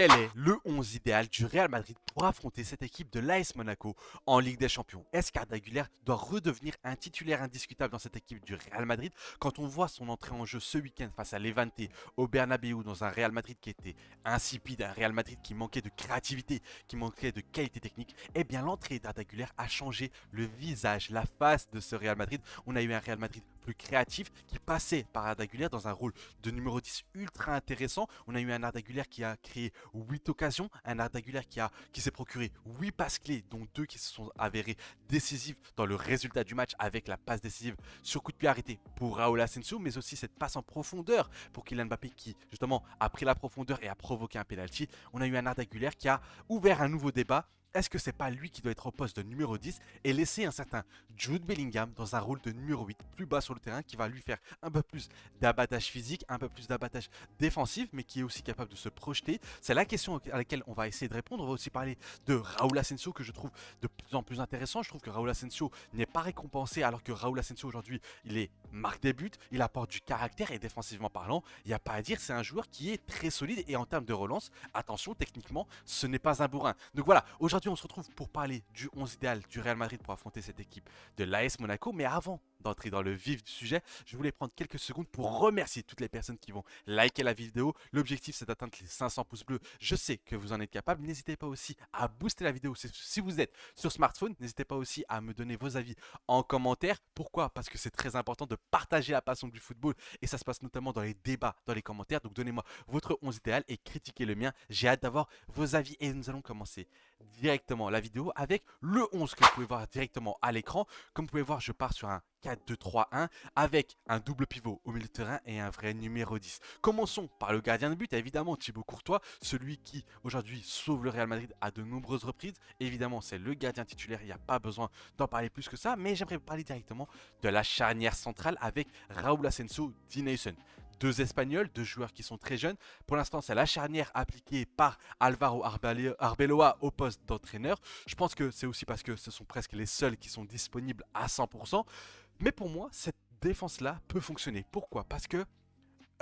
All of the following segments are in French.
Quel est le 11 idéal du Real Madrid pour affronter cette équipe de l'AS Monaco en Ligue des Champions? Est-ce qu'Arda Güler doit redevenir un titulaire indiscutable dans cette équipe du Real Madrid quand on voit son entrée en jeu ce week-end face à Levante au Bernabéu dans un Real Madrid qui était insipide, un Real Madrid qui manquait de créativité, qui manquait de qualité technique? Eh bien l'entrée d'Arda Güler a changé le visage, la face de ce Real Madrid. On a eu un Real Madrid plus créatif qui passait par Arda Güler dans un rôle de numéro 10 ultra intéressant. On a eu un Arda Güler qui a créé 8 occasions, un Arda Güler qui s'est procuré 8 passes clés, dont 2 qui se sont avérées décisives dans le résultat du match avec la passe décisive sur coup de pied arrêté pour Raúl Asensio, mais aussi cette passe en profondeur pour Kylian Mbappé qui justement a pris la profondeur et a provoqué un penalty. On a eu un Arda Güler qui a ouvert un nouveau débat. Est-ce que c'est pas lui qui doit être au poste de numéro 10 et laisser un certain Jude Bellingham dans un rôle de numéro 8 plus bas sur le terrain qui va lui faire un peu plus d'abattage physique, un peu plus d'abattage défensif, mais qui est aussi capable de se projeter? C'est la question à laquelle on va essayer de répondre. On va aussi parler de Raúl Asensio que je trouve de plus en plus intéressant. Je trouve que Raúl Asensio n'est pas récompensé alors que Raúl Asensio aujourd'hui il est marque des buts, il apporte du caractère et défensivement parlant, il n'y a pas à dire, c'est un joueur qui est très solide et en termes de relance, attention techniquement, ce n'est pas un bourrin. Donc voilà, aujourd'hui on se retrouve pour parler du 11 idéal du Real Madrid pour affronter cette équipe de l'AS Monaco, mais avant d'entrer dans le vif du sujet, je voulais prendre quelques secondes pour remercier toutes les personnes qui vont liker la vidéo. L'objectif c'est d'atteindre les 500 pouces bleus. Je sais que vous en êtes capable. N'hésitez pas aussi à booster la vidéo si vous êtes sur smartphone. N'hésitez pas aussi à me donner vos avis en commentaire. Pourquoi? Parce que c'est très important de partager la passion du football et ça se passe notamment dans les débats, dans les commentaires. Donc donnez-moi votre 11 idéal et critiquez le mien. J'ai hâte d'avoir vos avis et nous allons commencer directement la vidéo avec le 11 que vous pouvez voir directement à l'écran. Comme vous pouvez voir, je pars sur un 4-2-3-1 avec un double pivot au milieu de terrain et un vrai numéro 10. Commençons par le gardien de but, évidemment Thibaut Courtois, celui qui aujourd'hui sauve le Real Madrid à de nombreuses reprises. Évidemment, c'est le gardien titulaire, il n'y a pas besoin d'en parler plus que ça, mais j'aimerais parler directement de la charnière centrale avec Raúl Asensio, Dineyson. Deux Espagnols, deux joueurs qui sont très jeunes. Pour l'instant, c'est la charnière appliquée par Alvaro Arbeloa au poste d'entraîneur. Je pense que c'est aussi parce que ce sont presque les seuls qui sont disponibles à 100%. Mais pour moi, cette défense-là peut fonctionner. Pourquoi? Parce que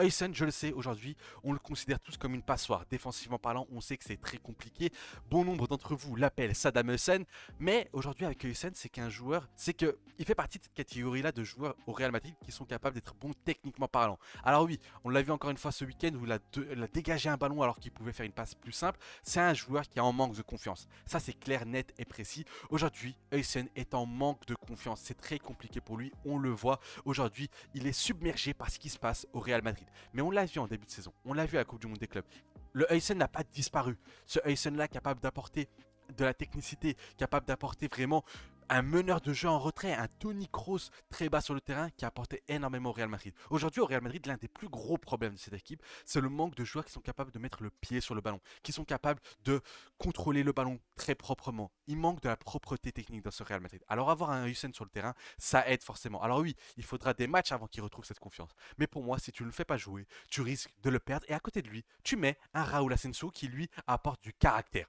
Huysen, je le sais, aujourd'hui, on le considère tous comme une passoire. Défensivement parlant, on sait que c'est très compliqué. Bon nombre d'entre vous l'appellent Saddam Hussein. Mais aujourd'hui, avec Huysen, c'est qu'un joueur, c'est qu'il fait partie de cette catégorie-là de joueurs au Real Madrid qui sont capables d'être bons techniquement parlant. Alors oui, on l'a vu encore une fois ce week-end où il a dégagé un ballon alors qu'il pouvait faire une passe plus simple. C'est un joueur qui est en manque de confiance. Ça, c'est clair, net et précis. Aujourd'hui, Huysen est en manque de confiance. C'est très compliqué pour lui. On le voit. Aujourd'hui, il est submergé par ce qui se passe au Real Madrid. Mais on l'a vu en début de saison, on l'a vu à la Coupe du Monde des clubs. Le Huysen n'a pas disparu. Ce Huysen-là capable d'apporter de la technicité, capable d'apporter vraiment un meneur de jeu en retrait, un Toni Kroos très bas sur le terrain qui a apporté énormément au Real Madrid. Aujourd'hui, au Real Madrid, l'un des plus gros problèmes de cette équipe, c'est le manque de joueurs qui sont capables de mettre le pied sur le ballon, qui sont capables de contrôler le ballon très proprement. Il manque de la propreté technique dans ce Real Madrid. Alors avoir un Huysen sur le terrain, ça aide forcément. Alors oui, il faudra des matchs avant qu'il retrouve cette confiance. Mais pour moi, si tu ne le fais pas jouer, tu risques de le perdre. Et à côté de lui, tu mets un Raúl Asensio qui lui apporte du caractère,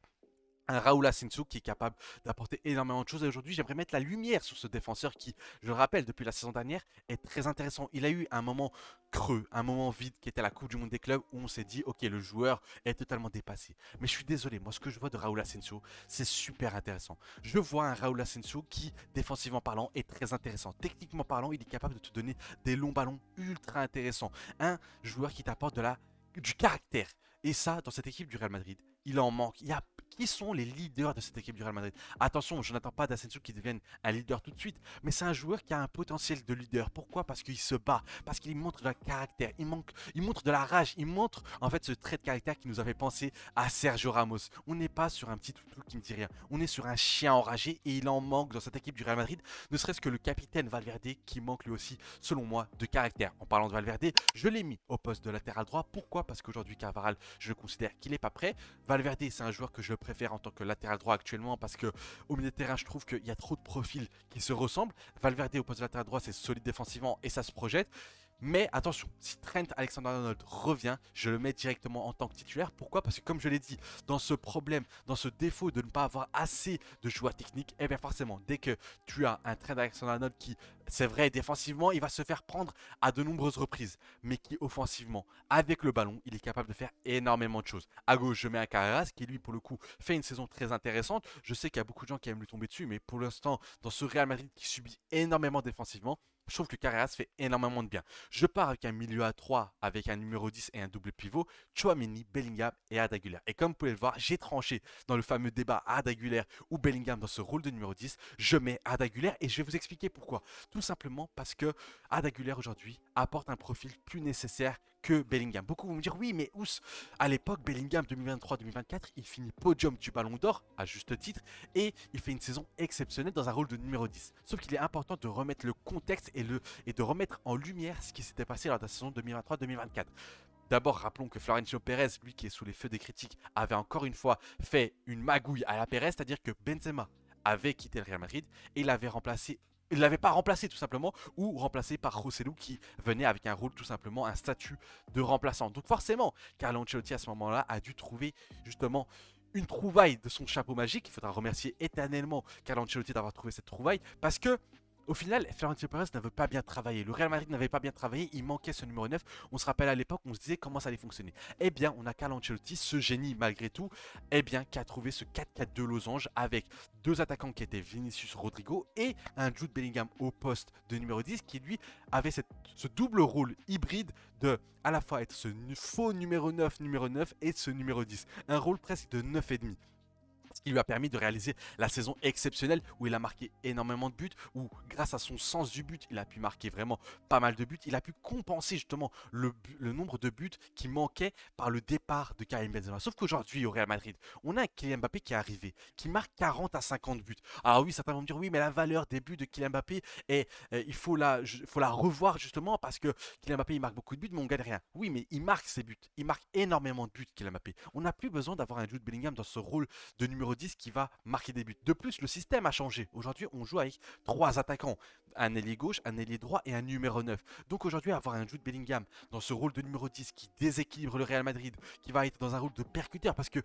un Raúl Asensio qui est capable d'apporter énormément de choses. Et aujourd'hui, j'aimerais mettre la lumière sur ce défenseur qui, je le rappelle, depuis la saison dernière, est très intéressant. Il a eu un moment creux, un moment vide qui était la Coupe du Monde des clubs où on s'est dit, ok, le joueur est totalement dépassé. Mais je suis désolé, moi, ce que je vois de Raúl Asensio, c'est super intéressant. Je vois un Raúl Asensio qui, défensivement parlant, est très intéressant. Techniquement parlant, il est capable de te donner des longs ballons ultra intéressants. Un joueur qui t'apporte du caractère. Et ça, dans cette équipe du Real Madrid, il en manque. Qui sont les leaders de cette équipe du Real Madrid? Attention, je n'attends pas d'Asensio qui devienne un leader tout de suite, mais c'est un joueur qui a un potentiel de leader. Pourquoi? Parce qu'il se bat, parce qu'il montre de caractère, il montre de la rage, il montre en fait ce trait de caractère qui nous avait pensé à Sergio Ramos. On n'est pas sur un petit toutou qui ne dit rien, on est sur un chien enragé et il en manque dans cette équipe du Real Madrid, ne serait-ce que le capitaine Valverde qui manque lui aussi, selon moi, de caractère. En parlant de Valverde, je l'ai mis au poste de latéral droit. Pourquoi? Parce qu'aujourd'hui, Carvajal, je considère qu'il n'est pas prêt. Valverde, c'est un joueur que je préfère en tant que latéral droit actuellement parce que au milieu de terrain, je trouve qu'il y a trop de profils qui se ressemblent. Valverde au poste de latéral droit, c'est solide défensivement et ça se projette. Mais attention, si Trent Alexander-Arnold revient, je le mets directement en tant que titulaire. Pourquoi? Parce que comme je l'ai dit, dans ce problème, dans ce défaut de ne pas avoir assez de joueurs techniques, eh bien forcément, dès que tu as un Trent Alexander-Arnold qui, c'est vrai, défensivement, il va se faire prendre à de nombreuses reprises, mais qui offensivement, avec le ballon, il est capable de faire énormément de choses. À gauche, je mets un Carreras qui, lui, pour le coup, fait une saison très intéressante. Je sais qu'il y a beaucoup de gens qui aiment lui tomber dessus, mais pour l'instant, dans ce Real Madrid qui subit énormément défensivement, je trouve que Carreras fait énormément de bien. Je pars avec un milieu à 3, avec un numéro 10 et un double pivot, Tchouaméni, Bellingham et Arda Güler. Et comme vous pouvez le voir, j'ai tranché dans le fameux débat Arda Güler ou Bellingham dans ce rôle de numéro 10. Je mets Arda Güler et je vais vous expliquer pourquoi. Tout simplement parce que Arda Güler aujourd'hui apporte un profil plus nécessaire que Bellingham. Beaucoup vont me dire oui, mais Ous, à l'époque, Bellingham 2023-2024, il finit podium du Ballon d'Or, à juste titre, et il fait une saison exceptionnelle dans un rôle de numéro 10. Sauf qu'il est important de remettre le contexte et de remettre en lumière ce qui s'était passé lors de la saison 2023-2024. D'abord, rappelons que Florentino Pérez, lui qui est sous les feux des critiques, avait encore une fois fait une magouille à la Pérez, c'est-à-dire que Benzema avait quitté le Real Madrid et il ne l'avait pas remplacé tout simplement, ou remplacé par Joselu qui venait avec un rôle tout simplement, un statut de remplaçant. Donc forcément, Carlo Ancelotti à ce moment-là a dû trouver justement une trouvaille de son chapeau magique. Il faudra remercier éternellement Carlo Ancelotti d'avoir trouvé cette trouvaille parce que au final, Florentino Pérez n'avait pas bien travaillé. Le Real Madrid n'avait pas bien travaillé. Il manquait ce numéro 9. On se rappelle à l'époque, on se disait comment ça allait fonctionner. Eh bien, on a Carlo Ancelotti, ce génie malgré tout, eh bien, qui a trouvé ce 4-4-2 losange avec deux attaquants qui étaient Vinicius Rodrigo et un Jude Bellingham au poste de numéro 10 qui lui avait ce double rôle hybride de à la fois être ce faux numéro 9 et ce numéro 10. Un rôle presque de 9,5. Ce qui lui a permis de réaliser la saison exceptionnelle où il a marqué énormément de buts, où grâce à son sens du but, il a pu marquer vraiment pas mal de buts. Il a pu compenser justement le nombre de buts qui manquait par le départ de Karim Benzema. Sauf qu'aujourd'hui au Real Madrid, on a un Kylian Mbappé qui est arrivé, qui marque 40 à 50 buts. Alors oui, certains vont me dire oui, mais la valeur des buts de Kylian Mbappé, il faut la revoir justement parce que Kylian Mbappé il marque beaucoup de buts, mais on gagne rien. Oui, mais il marque ses buts, il marque énormément de buts Kylian Mbappé. On n'a plus besoin d'avoir un Jude Bellingham dans ce rôle de numéro 10 qui va marquer des buts. De plus, le système a changé. Aujourd'hui, on joue avec trois attaquants. Un ailier gauche, un ailier droit et un numéro 9. Donc aujourd'hui, avoir un Jude Bellingham dans ce rôle de numéro 10 qui déséquilibre le Real Madrid, qui va être dans un rôle de percuteur parce que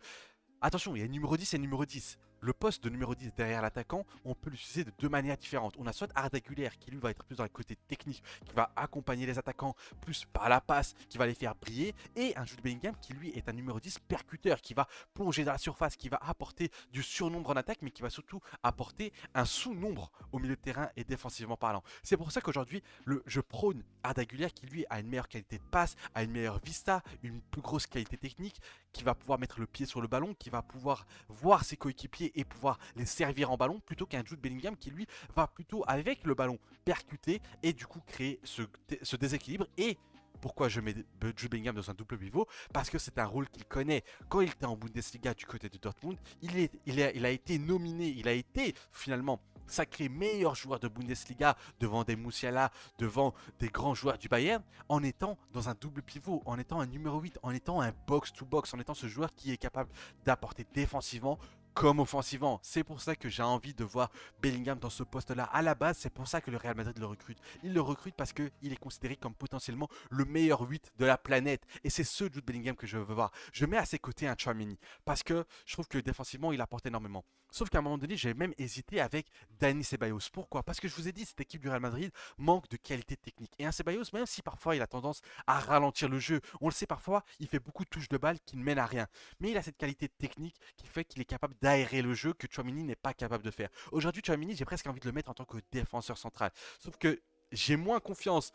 attention, il y a numéro 10 et numéro 10. Le poste de numéro 10 derrière l'attaquant, on peut l'utiliser de deux manières différentes. On a soit Arda Güler qui lui va être plus dans le côté technique, qui va accompagner les attaquants plus par la passe, qui va les faire briller, et un Jude Bellingham qui lui est un numéro 10 percuteur, qui va plonger dans la surface, qui va apporter du surnombre en attaque, mais qui va surtout apporter un sous-nombre au milieu de terrain et défensivement parlant. C'est pour ça qu'aujourd'hui, je prône Arda Güler qui lui a une meilleure qualité de passe, a une meilleure vista, une plus grosse qualité technique, qui va pouvoir mettre le pied sur le ballon, qui va pouvoir voir ses coéquipiers et pouvoir les servir en ballon, plutôt qu'un Jude Bellingham qui lui va plutôt avec le ballon percuter et du coup créer ce déséquilibre. Et pourquoi je mets Jude Bellingham dans un double pivot? Parce que c'est un rôle qu'il connaît. Quand il était en Bundesliga du côté de Dortmund, il a été nominé, il a été finalement sacré meilleur joueur de Bundesliga devant des Musiala, devant des grands joueurs du Bayern, en étant dans un double pivot, en étant un numéro 8, en étant un box-to-box, en étant ce joueur qui est capable d'apporter défensivement comme offensivement. C'est pour ça que j'ai envie de voir Bellingham dans ce poste-là. À la base, c'est pour ça que le Real Madrid le recrute. Il le recrute parce qu'il est considéré comme potentiellement le meilleur 8 de la planète. Et c'est ce Jude Bellingham que je veux voir. Je mets à ses côtés un Tchouaméni parce que je trouve que défensivement, il apporte énormément. Sauf qu'à un moment donné, j'ai même hésité avec Dani Ceballos. Pourquoi? Parce que je vous ai dit, cette équipe du Real Madrid manque de qualité technique. Et un Ceballos, même si parfois il a tendance à ralentir le jeu, on le sait parfois, il fait beaucoup de touches de balle qui ne mènent à rien. Mais il a cette qualité technique qui fait qu'il est capable d'aérer le jeu que Tchouaméni n'est pas capable de faire. Aujourd'hui, Tchouaméni, j'ai presque envie de le mettre en tant que défenseur central. Sauf que j'ai moins confiance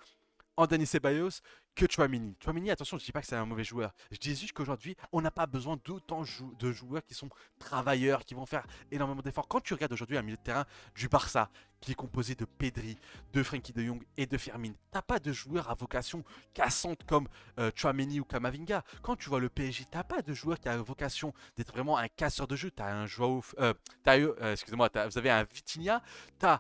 en Dani Ceballos que Tchouaméni. Tchouaméni, attention, je ne dis pas que c'est un mauvais joueur. Je dis juste qu'aujourd'hui, on n'a pas besoin d'autant de joueurs qui sont travailleurs, qui vont faire énormément d'efforts. Quand tu regardes aujourd'hui un milieu de terrain du Barça, qui est composé de Pedri, de Frenkie de Jong et de Fermin, t'as pas de joueurs à vocation cassante comme Tchouaméni ou Kamavinga. Quand tu vois le PSG, t'as pas de joueur qui a vocation d'être vraiment un casseur de jeu. T'as un Joao, excusez-moi, vous avez un Vitinha, t'as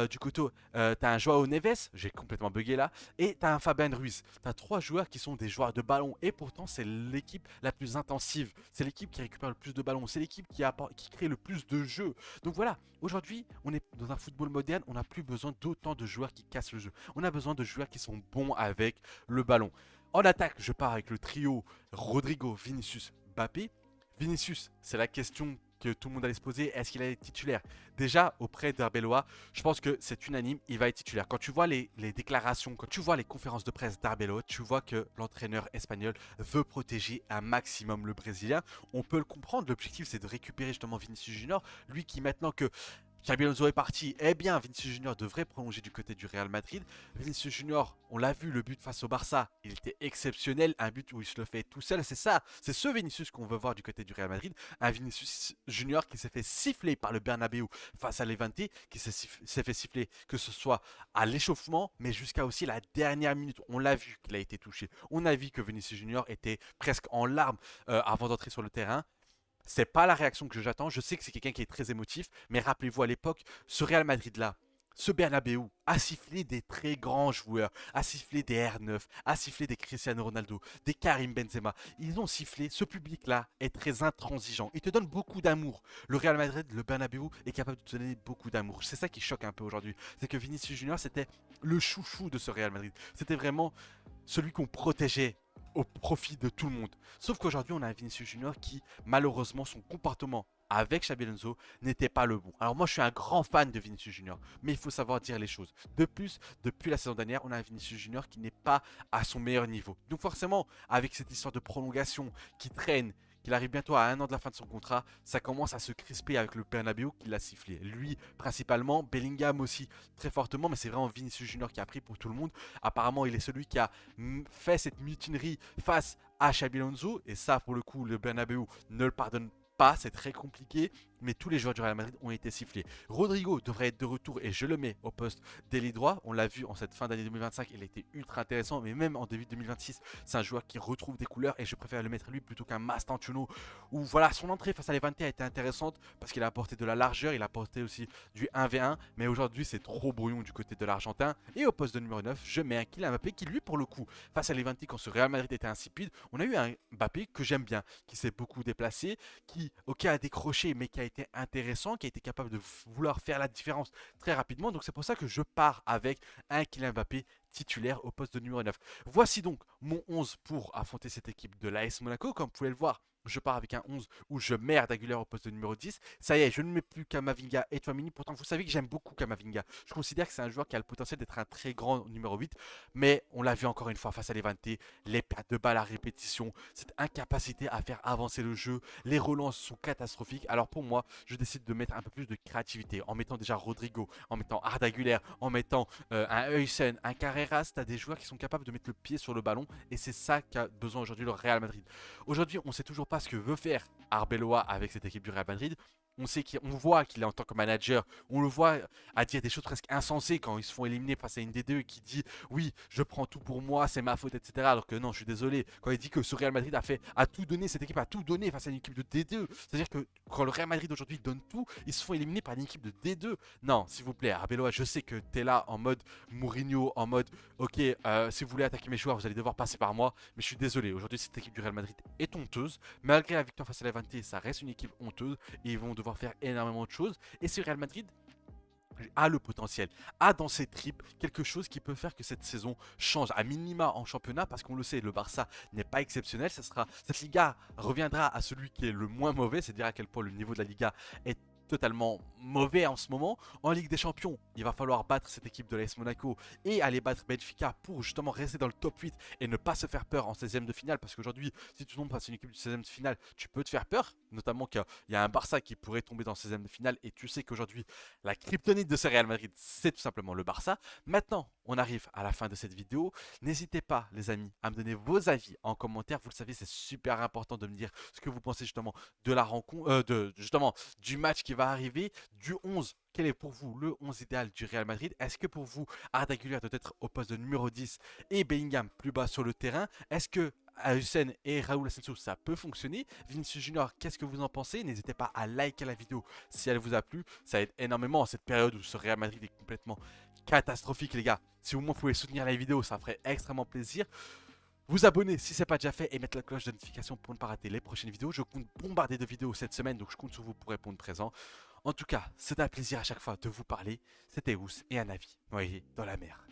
du côté, t'as un Joao Neves, j'ai complètement bugué là, et t'as un Fabien Ruiz. as 3 joueurs qui sont des joueurs de ballon et pourtant c'est l'équipe la plus intensive. C'est l'équipe qui récupère le plus de ballons. C'est l'équipe qui crée le plus de jeux. Donc voilà, aujourd'hui, on est dans un football moderne. On n'a plus besoin d'autant de joueurs qui cassent le jeu. On a besoin de joueurs qui sont bons avec le ballon. En attaque, je pars avec le trio Rodrigo, Vinicius, Mbappé. Vinicius, c'est la question que tout le monde allait se poser, est-ce qu'il allait être titulaire? Déjà, auprès d'Arbeloa, je pense que c'est unanime, il va être titulaire. Quand tu vois les déclarations, quand tu vois les conférences de presse d'Arbeloa, tu vois que l'entraîneur espagnol veut protéger un maximum le Brésilien. On peut le comprendre, l'objectif c'est de récupérer justement Vinicius Junior, lui qui maintenant que Xabi Alonso est parti, eh bien Vinicius Junior devrait prolonger du côté du Real Madrid. Vinicius Junior, on l'a vu, le but face au Barça, il était exceptionnel, un but où il se le fait tout seul, c'est ça, c'est ce Vinicius qu'on veut voir du côté du Real Madrid, un Vinicius Junior qui s'est fait siffler par le Bernabeu face à Levante, qui s'est fait siffler que ce soit à l'échauffement, mais jusqu'à aussi la dernière minute, on l'a vu qu'il a été touché, on a vu que Vinicius Junior était presque en larmes avant d'entrer sur le terrain. C'est pas la réaction que j'attends. Je sais que c'est quelqu'un qui est très émotif, mais rappelez-vous à l'époque, ce Real Madrid-là, ce Bernabeu a sifflé des très grands joueurs, a sifflé des R9, a sifflé des Cristiano Ronaldo, des Karim Benzema. Ils ont sifflé. Ce public-là est très intransigeant. Il te donne beaucoup d'amour. Le Real Madrid, le Bernabeu est capable de te donner beaucoup d'amour. C'est ça qui choque un peu aujourd'hui. C'est que Vinicius Junior, c'était le chouchou de ce Real Madrid. C'était vraiment celui qu'on protégeait au profit de tout le monde. Sauf qu'aujourd'hui, on a un Vinicius Junior qui, malheureusement, son comportement avec Xabi Alonso n'était pas le bon. Alors moi, je suis un grand fan de Vinicius Junior, mais il faut savoir dire les choses. De plus, depuis la saison dernière, on a un Vinicius Junior qui n'est pas à son meilleur niveau. Donc forcément, avec cette histoire de prolongation qui traîne, qu'il arrive bientôt à 1 an de la fin de son contrat, ça commence à se crisper avec le Bernabeu qui l'a sifflé. Lui, principalement, Bellingham aussi, très fortement, mais c'est vraiment Vinicius Junior qui a pris pour tout le monde. Apparemment, il est celui qui a fait cette mutinerie face à Xabi Alonso, et ça, pour le coup, le Bernabeu ne le pardonne pas, c'est très compliqué, mais tous les joueurs du Real Madrid ont été sifflés. Rodrigo devrait être de retour et je le mets au poste d'ailier droit. On l'a vu en cette fin d'année 2025, il a été ultra intéressant, mais même en début 2026, c'est un joueur qui retrouve des couleurs et je préfère le mettre lui plutôt qu'un Mastantuono où voilà, son entrée face à Levante a été intéressante parce qu'il a apporté de la largeur, il a apporté aussi du 1v1, mais aujourd'hui c'est trop brouillon du côté de l'Argentin. Et au poste de numéro 9, je mets un Kylian Mbappé qui lui pour le coup, face à Levante quand ce Real Madrid était insipide, on a eu un Mbappé que j'aime bien, qui s'est beaucoup déplacé, qui ok a décroché mais qui a été intéressant, qui a été capable de vouloir faire la différence très rapidement. Donc c'est pour ça que je pars avec un Kylian Mbappé titulaire au poste de numéro 9. Voici donc mon 11 pour affronter cette équipe de l'AS Monaco. Comme vous pouvez le voir, je pars avec un 11 où je mets Arda Güler au poste de numéro 10. Ça y est, je ne mets plus Kamavinga et Tchouaméni. Pourtant, vous savez que j'aime beaucoup Kamavinga. Je considère que c'est un joueur qui a le potentiel d'être un très grand numéro 8. Mais on l'a vu encore une fois face à Levante, les pertes de balles à répétition, cette incapacité à faire avancer le jeu, les relances sont catastrophiques. Alors pour moi, je décide de mettre un peu plus de créativité en mettant déjà Rodrigo, en mettant Arda Güler, en mettant un Heusen, un Carreras. Tu as des joueurs qui sont capables de mettre le pied sur le ballon et c'est ça qu'a besoin aujourd'hui le Real Madrid. Aujourd'hui, on ne sait toujours pas ce que veut faire Arbeloa avec cette équipe du Real Madrid. On voit qu'il est en tant que manager, on le voit à dire des choses presque insensées quand ils se font éliminer face à une D2 et qui dit oui, je prends tout pour moi, c'est ma faute, etc. Alors que non, je suis désolé. Quand il dit que ce Real Madrid a tout donné, cette équipe a tout donné face à une équipe de D2, c'est-à-dire que quand le Real Madrid aujourd'hui donne tout, ils se font éliminer par une équipe de D2. Non, s'il vous plaît, Arbeloa, je sais que tu es là en mode Mourinho, en mode ok, si vous voulez attaquer mes joueurs, vous allez devoir passer par moi, mais je suis désolé. Aujourd'hui, cette équipe du Real Madrid est honteuse. Malgré la victoire face à Levante, ça reste une équipe honteuse et ils vont devoir faire énormément de choses. Et ce Real Madrid a le potentiel, a dans ses tripes quelque chose qui peut faire que cette saison change à minima en championnat parce qu'on le sait, le Barça n'est pas exceptionnel. Cette Liga reviendra à celui qui est le moins mauvais, c'est dire à quel point le niveau de la Liga est totalement mauvais en ce moment. En Ligue des Champions, il va falloir battre cette équipe de l'AS Monaco et aller battre Benfica pour justement rester dans le top 8 et ne pas se faire peur en 16e de finale parce qu'aujourd'hui, si tu tombes face à une équipe du 16e de finale, tu peux te faire peur, notamment qu'il y a un Barça qui pourrait tomber dans le 16e de finale et tu sais qu'aujourd'hui, la kryptonite de ce Real Madrid, c'est tout simplement le Barça. Maintenant, on arrive à la fin de cette vidéo. N'hésitez pas, les amis, à me donner vos avis en commentaire. Vous le savez, c'est super important de me dire ce que vous pensez justement de la rencontre, justement du match qui va arriver, du 11. Quel est pour vous le 11 idéal du Real Madrid? Est-ce que pour vous, Arda Güler doit être au poste de numéro 10 et Bellingham plus bas sur le terrain? Est-ce que Hussein et Raúl Asensio, ça peut fonctionner? Vinicius Junior, qu'est-ce que vous en pensez? N'hésitez pas à liker la vidéo si elle vous a plu. Ça aide énormément en cette période où ce Real Madrid est complètement catastrophique, les gars. Si vous pouvez soutenir la vidéo, ça ferait extrêmement plaisir. vous abonner si ce n'est pas déjà fait et mettre la cloche de notification pour ne pas rater les prochaines vidéos. Je compte bombarder de vidéos cette semaine, donc je compte sur vous pour répondre présent. En tout cas, c'est un plaisir à chaque fois de vous parler. C'était Ous et un avis noyé dans la mer.